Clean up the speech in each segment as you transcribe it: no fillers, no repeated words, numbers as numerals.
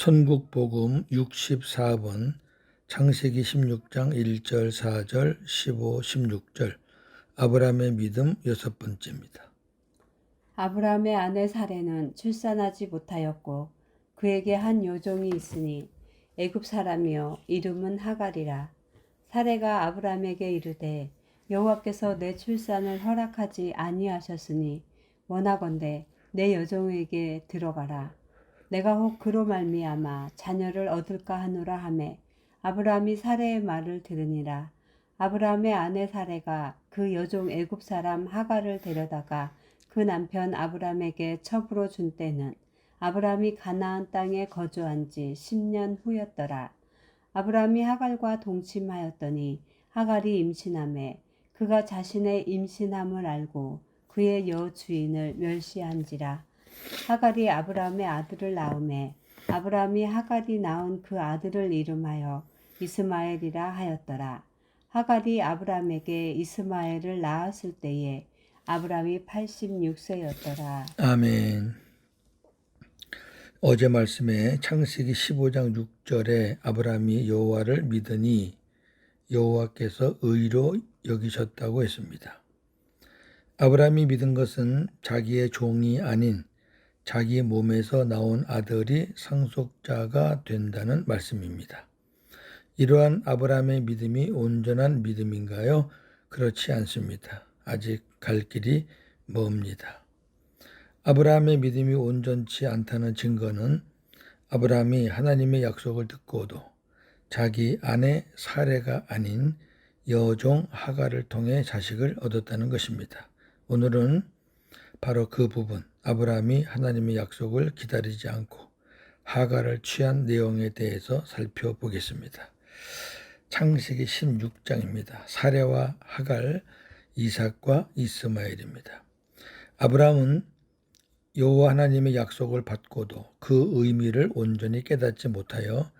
천국복음 64번 창세기 16장 1절 4절 15, 16절 아브라함의 믿음 여섯 번째입니다. 아브라함의 아내 사레는 출산하지 못하였고 그에게 한 여종이 있으니 애굽 사람이요 이름은 하갈이라. 사레가 아브라함에게 이르되 여호와께서 내 출산을 허락하지 아니하셨으니 원하건대 내 여종에게 들어가라. 내가 혹 그로 말미암아 자녀를 얻을까 하노라 하매 아브라함이 사레의 말을 들으니라. 아브라함의 아내 사레가 그 여종 애굽 사람 하갈을 데려다가 그 남편 아브라함에게 첩으로 준 때는 아브라함이 가나안 땅에 거주한 지 10년 후였더라. 아브라함이 하갈과 동침하였더니 하갈이 임신하매 그가 자신의 임신함을 알고 그의 여주인을 멸시한지라. 하갈이 아브라함의 아들을 낳음에 아브라함이 하갈이 낳은 그 아들을 이름하여 이스마엘이라 하였더라. 하갈이 아브라함에게 이스마엘을 낳았을 때에 아브라함이 86세였더라. 아멘. 어제 말씀에 창세기 15장 6절에 아브라함이 여호와를 믿으니 여호와께서 의로 여기셨다고 했습니다. 아브라함이 믿은 것은 자기의 종이 아닌 자기 몸에서 나온 아들이 상속자가 된다는 말씀입니다. 이러한 아브라함의 믿음이 온전한 믿음인가요? 그렇지 않습니다. 아직 갈 길이 멉니다. 아브라함의 믿음이 온전치 않다는 증거는 아브라함이 하나님의 약속을 듣고도 자기 아내 사레가 아닌 여종 하갈을 통해 자식을 얻었다는 것입니다. 오늘은 바로 그 부분, 아브라함이 하나님의 약속을 기다리지 않고 하갈을 취한 내용에 대해서 살펴보겠습니다. 창세기 16장입니다. 사레와 하갈, 이삭과 이스마엘입니다. 아브라함은 여호와 하나님의 약속을 받고도 그 의미를 온전히 깨닫지 못하여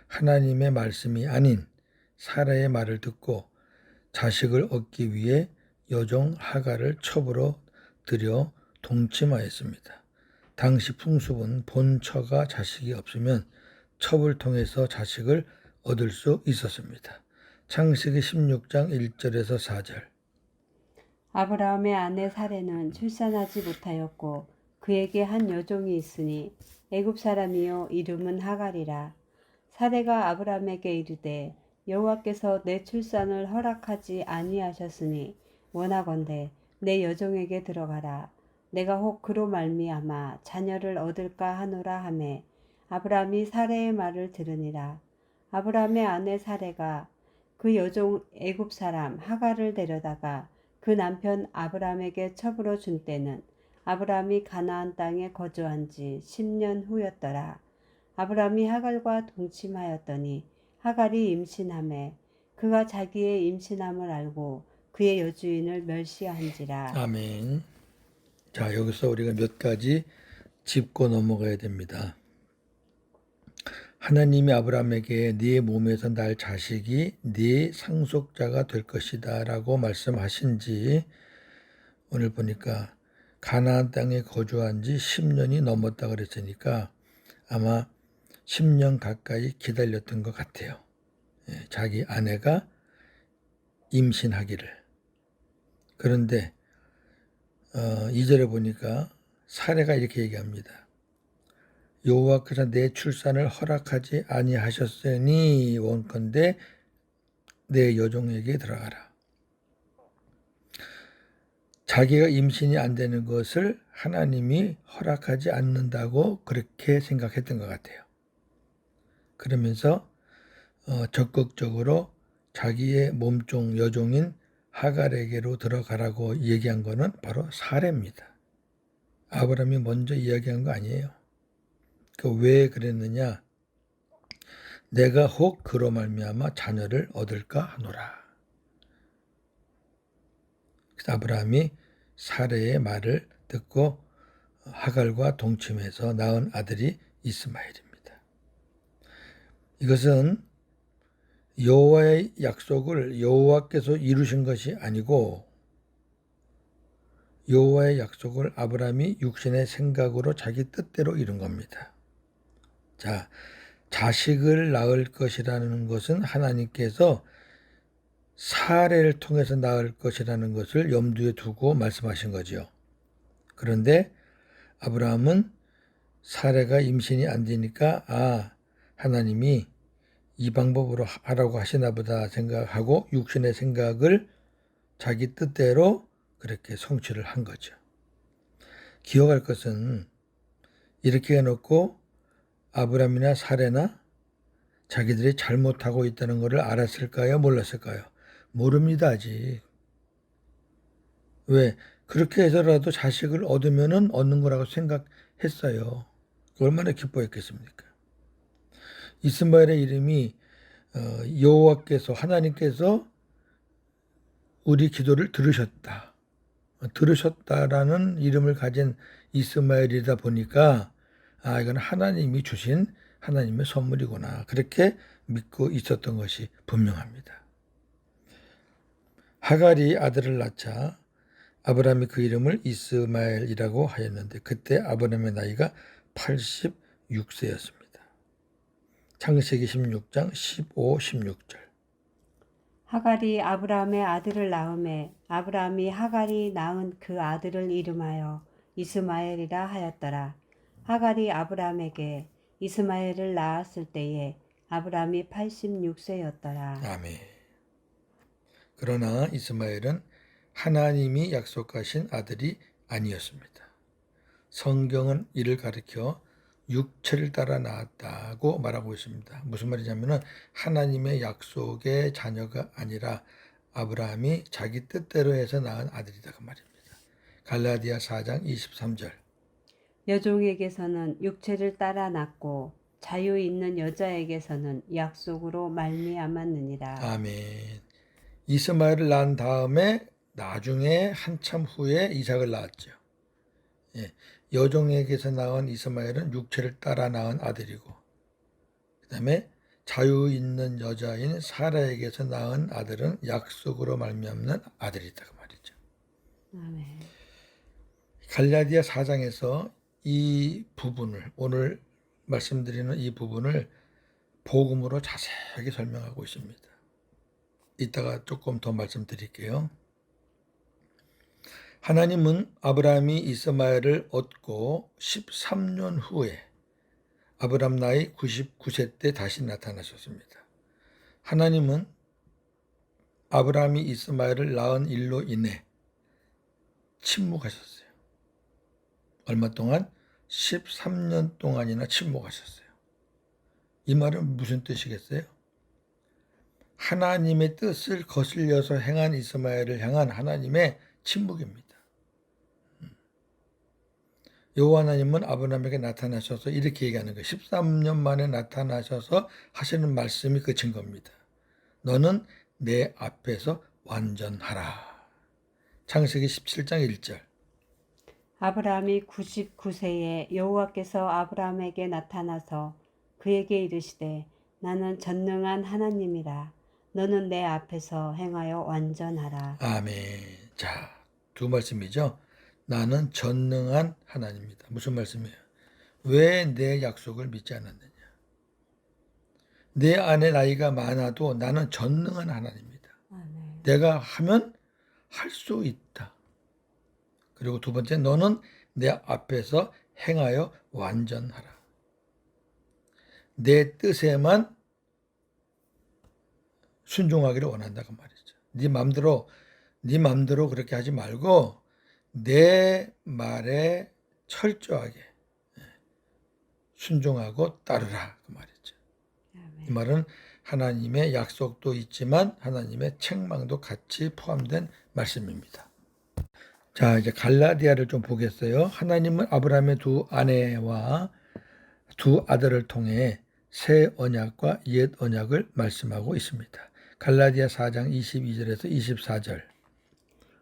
하나님의 말씀이 아닌 사라의 말을 듣고 자식을 얻기 위해 여종 하갈을 첩으로 들여 동침하였습니다. 당시 풍습은 본처가 자식이 없으면 첩을 통해서 자식을 얻을 수 있었습니다. 창세기 16장 1절에서 4절. 아브라함의 아내 사레는 출산하지 못하였고 그에게 한 여종이 있으니 애굽 사람이요 이름은 하갈이라. 사레가 아브라함에게 이르되 여호와께서 내 출산을 허락하지 아니하셨으니 원하건대 내 여종에게 들어가라. 내가 혹 그로 말미암아 자녀를 얻을까 하노라 하매 아브라함이 사레의 말을 들으니라. 아브라함의 아내 사레가 그 여종 애굽 사람 하갈을 데려다가 그 남편 아브라함에게 첩으로 준 때는 아브라함이 가나안 땅에 거주한 지 10년 후였더라. 아브라함이 하갈과 동침하였더니 하갈이 임신하매 그가 자기의 임신함을 알고 그의 여주인을 멸시한지라. 아멘. 자, 여기서 우리가 몇 가지 짚고 넘어가야 됩니다. 하나님이 아브라함에게 네 몸에서 날 자식이 네 상속자가 될 것이다 라고 말씀하신 지 오늘 보니까 가나안 땅에 거주한 지 10년이 넘었다 그랬으니까 아마 10년 가까이 기다렸던 것 같아요. 자기 아내가 임신하기를. 그런데 2절에 보니까 사례가 이렇게 얘기합니다. 여호와께서 내 출산을 허락하지 아니하셨으니 원컨대 내 여종에게 들어가라. 자기가 임신이 안 되는 것을 하나님이 허락하지 않는다고 그렇게 생각했던 것 같아요. 그러면서 적극적으로 자기의 몸종 여종인 하갈에게로 들어가라고 얘기한 거는 바로 사례입니다. 아브라함이 먼저 이야기한 거 아니에요. 왜 그랬느냐? 내가 혹 그로 말미암아 자녀를 얻을까 하노라. 그래서 아브라함이 사레의 말을 듣고 하갈과 동침해서 낳은 아들이 이스마엘입니다. 이것은 여호와의 약속을 여호와께서 이루신 것이 아니고 여호와의 약속을 아브라함이 육신의 생각으로 자기 뜻대로 이룬 겁니다. 자, 자식을 낳을 것이라는 것은 하나님께서 사례를 통해서 낳을 것이라는 것을 염두에 두고 말씀하신 거죠. 그런데 아브라함은 사례가 임신이 안 되니까 하나님이 이 방법으로 하라고 하시나 보다 생각하고 육신의 생각을 자기 뜻대로 그렇게 성취를 한 거죠. 기억할 것은 이렇게 해놓고 아브라함이나 사례나 자기들이 잘못하고 있다는 것을 알았을까요? 몰랐을까요? 모릅니다, 아직. 왜? 그렇게 해서라도 자식을 얻으면은 얻는 거라고 생각했어요. 얼마나 기뻐했겠습니까? 이스마엘의 이름이 여호와께서 하나님께서 우리 기도를 들으셨다라는 이름을 가진 이스마엘이다 보니까 이건 하나님이 주신 하나님의 선물이구나. 그렇게 믿고 있었던 것이 분명합니다. 하갈이 아들을 낳자 아브라함이 그 이름을 이스마엘이라고 하였는데 그때 아브라함의 나이가 86세였습니다. 창세기 16장 15, 16절. 하갈이 아브라함의 아들을 낳음에 아브라함이 하갈이 낳은 그 아들을 이름하여 이스마엘이라 하였더라. 하갈이 아브라함에게 이스마엘을 낳았을 때에 아브라함이 86세였더라. 아멘. 그러나 이스마엘은 하나님이 약속하신 아들이 아니었습니다. 성경은 이를 가리켜 육체를 따라 낳았다고 말하고 있습니다. 무슨 말이냐면은 하나님의 약속의 자녀가 아니라 아브라함이 자기 뜻대로 해서 낳은 아들이다 그 말입니다. 갈라디아 4장 23절. 여종에게서는 육체를 따라 낳고 자유 있는 여자에게서는 약속으로 말미암았느니라. 아멘. 이스마엘을 낳은 다음에 나중에 한참 후에 이삭을 낳았죠. 예. 여종에게서 낳은 이스마엘은 육체를 따라 낳은 아들이고 그 다음에 자유 있는 여자인 사라에게서 낳은 아들은 약속으로 말미암는 아들이다 그 말이죠. 아멘. 갈라디아 4장에서 이 부분을 오늘 말씀드리는 이 부분을 복음으로 자세하게 설명하고 있습니다. 이따가 조금 더 말씀드릴게요. 하나님은 아브라함이 이스마엘을 얻고 13년 후에 아브라함 나이 99세 때 다시 나타나셨습니다. 하나님은 아브라함이 이스마엘을 낳은 일로 인해 침묵하셨어요. 얼마 동안? 13년 동안이나 침묵하셨어요. 이 말은 무슨 뜻이겠어요? 하나님의 뜻을 거슬려서 행한 이스마엘을 향한 하나님의 침묵입니다. 여호와 하나님은 아브라함에게 나타나셔서 이렇게 얘기하는 거예요. 13년 만에 나타나셔서 하시는 말씀이 그 증거입니다. 너는 내 앞에서 완전하라. 창세기 17장 1절. 아브라함이 99세에 여호와께서 아브라함에게 나타나서 그에게 이르시되 나는 전능한 하나님이라. 너는 내 앞에서 행하여 완전하라. 아멘. 자, 두 말씀이죠. 나는 전능한 하나님이다. 무슨 말씀이에요? 왜 내 약속을 믿지 않았느냐? 내 안에 나이가 많아도 나는 전능한 하나님이다. 아멘. 내가 하면 할 수 있다. 그리고 두 번째, 너는 내 앞에서 행하여 완전하라. 내 뜻에만 순종하기를 원한다고 말이죠. 네 맘대로 그렇게 하지 말고 내 말에 철저하게 순종하고 따르라 그 말이죠. 이 말은 하나님의 약속도 있지만 하나님의 책망도 같이 포함된 말씀입니다. 자, 이제 갈라디아를 좀 보겠어요. 하나님은 아브라함의 두 아내와 두 아들을 통해 새 언약과 옛 언약을 말씀하고 있습니다. 갈라디아 4장 22절에서 24절.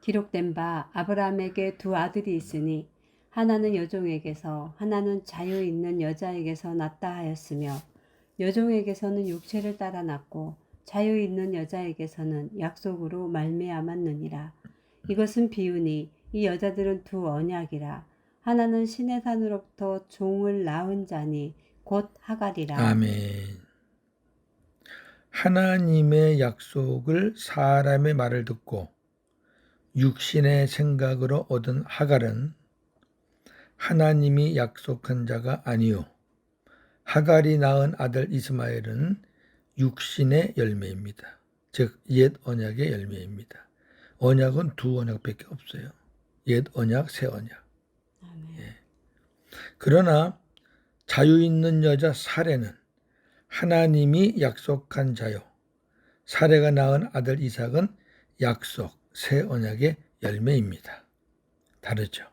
기록된 바 아브라함에게 두 아들이 있으니 하나는 여종에게서 하나는 자유 있는 여자에게서 낳다 하였으며 여종에게서는 육체를 따라 낳고 자유 있는 여자에게서는 약속으로 말미암았느니라. 이것은 비유니 이 여자들은 두 언약이라. 하나는 시내산으로부터 종을 낳은 자니 곧 하갈이라. 아멘. 하나님의 약속을 사람의 말을 듣고 육신의 생각으로 얻은 하갈은 하나님이 약속한 자가 아니요 하갈이 낳은 아들 이스마엘은 육신의 열매입니다. 즉 옛 언약의 열매입니다. 언약은 두 언약밖에 없어요. 옛 언약, 새 언약. 아멘. 그러나 자유 있는 여자 사레는 하나님이 약속한 자요. 사레가 낳은 아들 이삭은 약속, 새 언약의 열매입니다. 다르죠.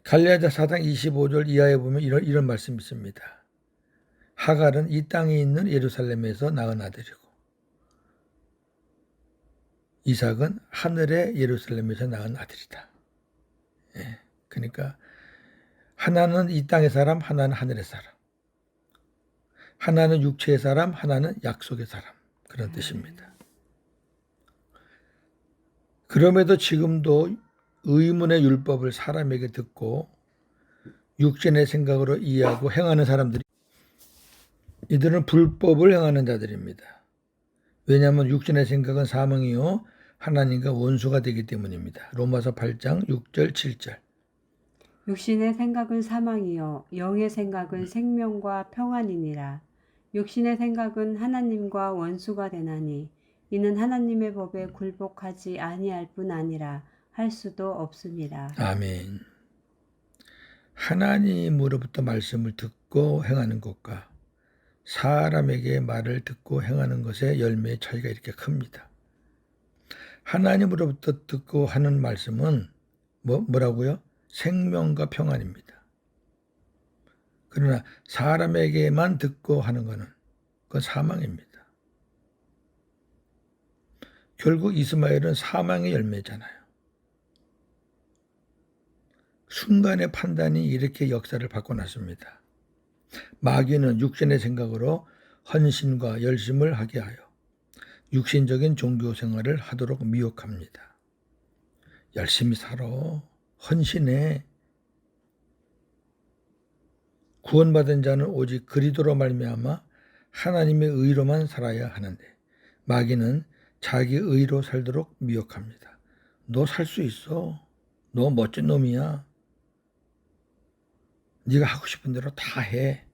갈라디아 4장 25절 이하에 보면 이런 말씀이 있습니다. 하갈은 이 땅에 있는 예루살렘에서 낳은 아들이고 이삭은 하늘의 예루살렘에서 낳은 아들이다. 예, 그러니까 하나는 이 땅의 사람, 하나는 하늘의 사람. 하나는 육체의 사람, 하나는 약속의 사람. 그런 뜻입니다. 그럼에도 지금도 의문의 율법을 사람에게 듣고 육신의 생각으로 이해하고 행하는 사람들이 이들은 불법을 행하는 자들입니다. 왜냐하면 육신의 생각은 사망이요 하나님과 원수가 되기 때문입니다. 로마서 8장 6절 7절. 육신의 생각은 사망이요 영의 생각은 생명과 평안이니라. 육신의 생각은 하나님과 원수가 되나니 이는 하나님의 법에 굴복하지 아니할 뿐 아니라 할 수도 없습니다. 아멘. 하나님으로부터 말씀을 듣고 행하는 것과 사람에게 말을 듣고 행하는 것의 열매의 차이가 이렇게 큽니다. 하나님으로부터 듣고 하는 말씀은 뭐라고요? 생명과 평안입니다. 그러나 사람에게만 듣고 하는 것은 그건 사망입니다. 결국 이스마엘은 사망의 열매잖아요. 순간의 판단이 이렇게 역사를 바꿔놨습니다. 마귀는 육신의 생각으로 헌신과 열심을 하게 하여 육신적인 종교 생활을 하도록 미혹합니다. 열심히 살아. 헌신해. 구원받은 자는 오직 그리스도로 말미암아 하나님의 의로만 살아야 하는데 마귀는 자기 의로 살도록 미혹합니다. 너 살 수 있어. 너 멋진 놈이야. 네가 하고 싶은 대로 다 해.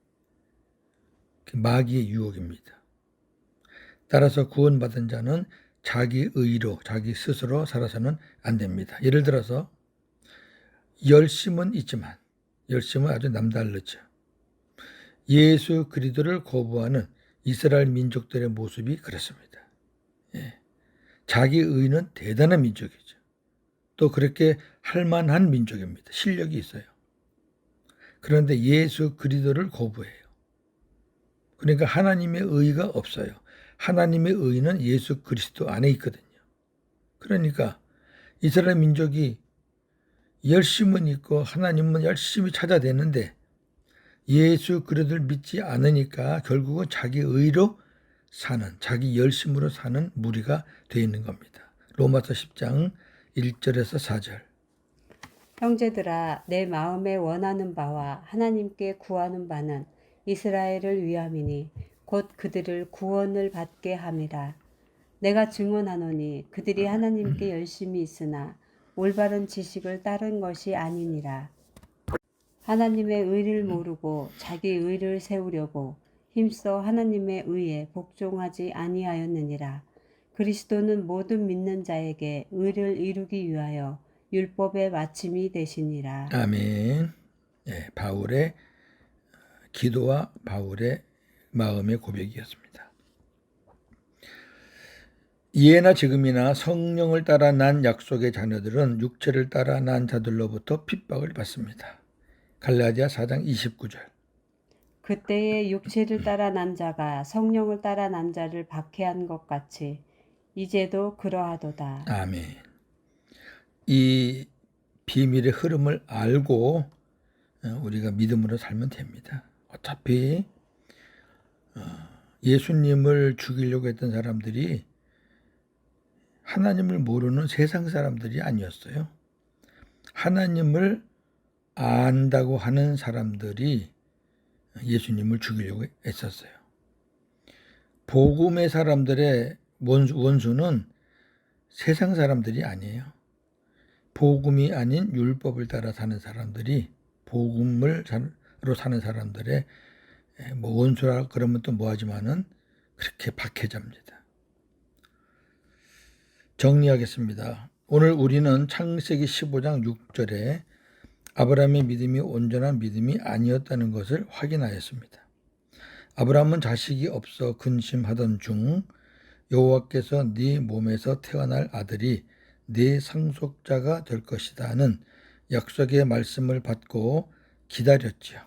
마귀의 유혹입니다. 따라서 구원받은 자는 자기 의로, 자기 스스로 살아서는 안 됩니다. 예를 들어서 열심은 있지만 열심은 아주 남다르죠. 예수 그리스도를 거부하는 이스라엘 민족들의 모습이 그렇습니다. 예. 자기 의는 대단한 민족이죠. 또 그렇게 할 만한 민족입니다. 실력이 있어요. 그런데 예수 그리스도를 거부해요. 그러니까 하나님의 의가 없어요. 하나님의 의는 예수 그리스도 안에 있거든요. 그러니까 이스라엘 민족이 열심은 있고 하나님은 열심히 찾아대는데 예수 그리스도를 믿지 않으니까 결국은 자기 의로 사는, 자기 열심으로 사는 무리가 되어 있는 겁니다. 로마서 10장 1절에서 4절. 형제들아 내 마음에 원하는 바와 하나님께 구하는 바는 이스라엘을 위함이니 곧 그들을 구원을 받게 함이라. 내가 증언하노니 그들이 하나님께 열심히 있으나 올바른 지식을 따른 것이 아니니라. 하나님의 의를 모르고 자기 의를 세우려고 힘써 하나님의 의에 복종하지 아니하였느니라. 그리스도는 모든 믿는 자에게 의를 이루기 위하여 율법의 마침이 되시니라. 아멘. 네, 바울의 기도와 바울의 마음의 고백이었습니다. 이해나 지금이나 성령을 따라 난 약속의 자녀들은 육체를 따라 난 자들로부터 핍박을 받습니다. 갈라디아 4장 29절. 그때의 육체를 따라 난 자가 성령을 따라 난 자를 박해한 것 같이 이제도 그러하도다. 아멘. 이 비밀의 흐름을 알고 우리가 믿음으로 살면 됩니다. 어차피 예수님을 죽이려고 했던 사람들이 하나님을 모르는 세상 사람들이 아니었어요. 하나님을 안다고 하는 사람들이 예수님을 죽이려고 애썼어요. 복음의 사람들의 원수는 세상 사람들이 아니에요. 복음이 아닌 율법을 따라 사는 사람들이 복음으로 사는 사람들의 원수라 그러면 또 뭐하지만은 그렇게 박해자입니다. 정리하겠습니다. 오늘 우리는 창세기 15장 6절에 아브라함의 믿음이 온전한 믿음이 아니었다는 것을 확인하였습니다. 아브라함은 자식이 없어 근심하던 중 여호와께서 네 몸에서 태어날 아들이 네 상속자가 될 것이다는 약속의 말씀을 받고 기다렸지요.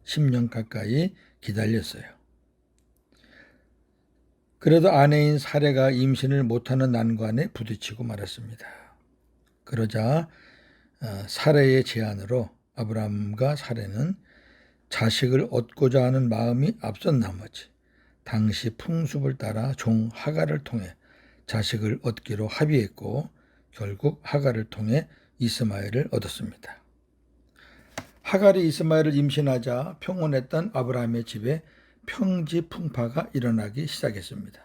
10년 가까이 기다렸어요. 그래도 아내인 사레가 임신을 못하는 난관에 부딪히고 말았습니다. 그러자 사레의 제안으로 아브라함과 사레는 자식을 얻고자 하는 마음이 앞선 나머지 당시 풍습을 따라 종 하갈을 통해 자식을 얻기로 합의했고 결국 하갈을 통해 이스마엘을 얻었습니다. 하갈이 이스마엘을 임신하자 평온했던 아브라함의 집에 평지풍파가 일어나기 시작했습니다.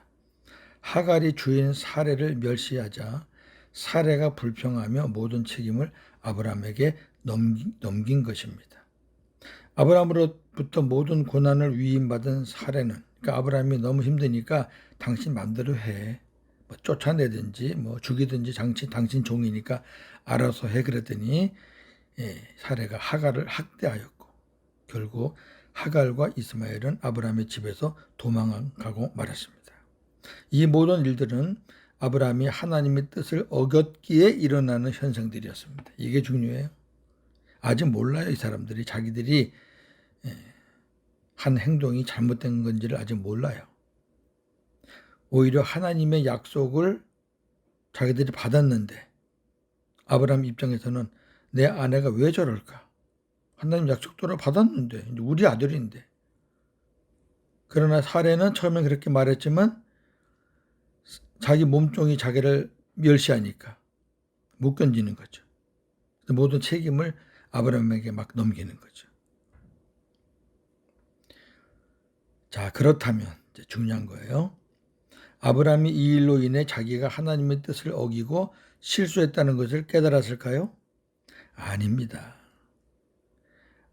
하갈이 주인 사레를 멸시하자 사레가 불평하며 모든 책임을 아브라함에게 넘긴 것입니다. 아브라함으로부터 모든 고난을 위임받은 사레는, 그러니까 아브라함이 너무 힘드니까 당신 마음대로 해. 쫓아내든지 죽이든지 당신 종이니까 알아서 해 그랬더니 사레가 하갈을 학대하였고 결국 하갈과 이스마엘은 아브라함의 집에서 도망가고 말았습니다. 이 모든 일들은 아브라함이 하나님의 뜻을 어겼기에 일어나는 현상들이었습니다. 이게 중요해요. 아직 몰라요. 이 사람들이 자기들이 한 행동이 잘못된 건지를 아직 몰라요. 오히려 하나님의 약속을 자기들이 받았는데 아브라함 입장에서는 내 아내가 왜 저럴까? 하나님 약속대로 받았는데 우리 아들인데. 그러나 사레는 처음에 그렇게 말했지만 자기 몸종이 자기를 멸시하니까 못 견디는 거죠. 모든 책임을 아브라함에게 막 넘기는 거죠. 자, 그렇다면 이제 중요한 거예요. 아브라함이 이 일로 인해 자기가 하나님의 뜻을 어기고 실수했다는 것을 깨달았을까요? 아닙니다.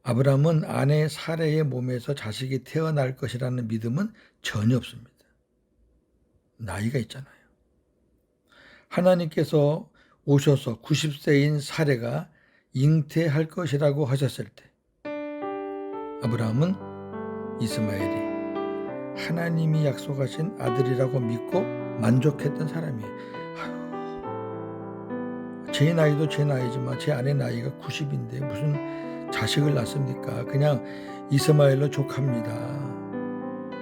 아브라함은 아내 사레의 몸에서 자식이 태어날 것이라는 믿음은 전혀 없습니다. 나이가 있잖아요. 하나님께서 오셔서 90세인 사레가 잉태할 것이라고 하셨을 때 아브라함은 이스마엘이 하나님이 약속하신 아들이라고 믿고 만족했던 사람이에요. 제 나이도 제 나이지만 제 아내 나이가 90인데 무슨 자식을 낳습니까? 그냥 이스마엘로 족합니다.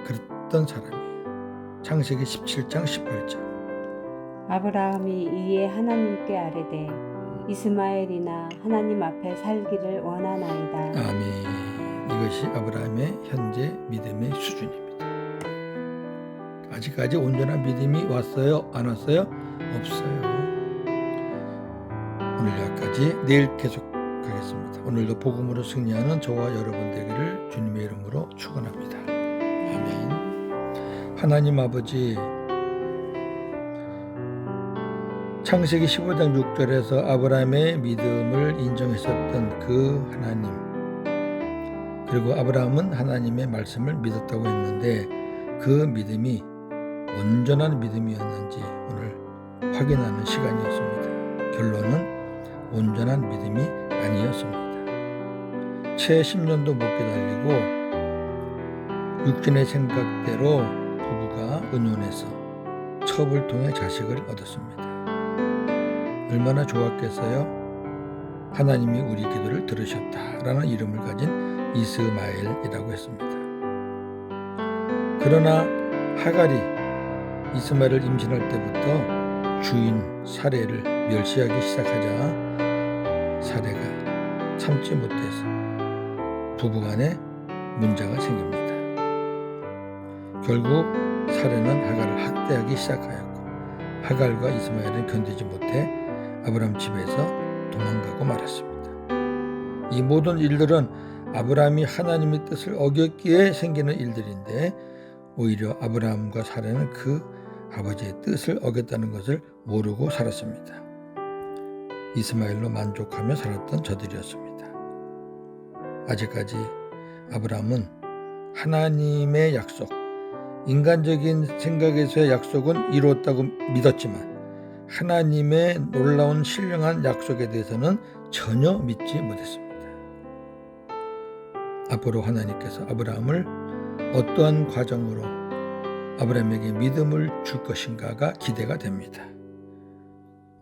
그랬던 사람이에요. 창세기 17장 18절. 아브라함이 이에 하나님께 아뢰되 이스마엘이나 하나님 앞에 살기를 원하나이다. 아멘. 이것이 아브라함의 현재 믿음의 수준입니다. 아직까지 온전한 믿음이 왔어요? 안 왔어요? 없어요. 오늘 여기까지, 내일 계속하겠습니다. 오늘도 복음으로 승리하는 저와 여러분 되기를 주님의 이름으로 축원합니다. 아멘. 하나님 아버지, 창세기 15장 6절에서 아브라함의 믿음을 인정했었던 그 하나님, 그리고 아브라함은 하나님의 말씀을 믿었다고 했는데 그 믿음이 온전한 믿음이었는지 오늘 확인하는 시간이었습니다. 결론은 온전한 믿음이 아니었습니다. 채 10년도 못 기다리고 육신의 생각대로 부부가 의논해서 첩을 통해 자식을 얻었습니다. 얼마나 좋았겠어요? 하나님이 우리 기도를 들으셨다라는 이름을 가진 이스마엘이라고 했습니다. 그러나 하갈이 이스마엘을 임신할 때부터 주인 사레를 멸시하기 시작하자 사레가 참지 못해서 부부간에 문제가 생깁니다. 결국 사레는 하갈을 학대하기 시작하였고 하갈과 이스마엘은 견디지 못해 아브라함 집에서 도망가고 말았습니다. 이 모든 일들은 아브라함이 하나님의 뜻을 어겼기에 생기는 일들인데 오히려 아브라함과 사라는 그 아버지의 뜻을 어겼다는 것을 모르고 살았습니다. 이스마엘로 만족하며 살았던 저들이었습니다. 아직까지 아브라함은 하나님의 약속, 인간적인 생각에서의 약속은 이루었다고 믿었지만 하나님의 놀라운 신령한 약속에 대해서는 전혀 믿지 못했습니다. 앞으로 하나님께서 아브라함을 어떠한 과정으로 아브라함에게 믿음을 줄 것인가가 기대가 됩니다.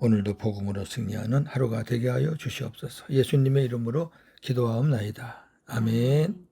오늘도 복음으로 승리하는 하루가 되게 하여 주시옵소서. 예수님의 이름으로 기도하옵나이다. 아멘.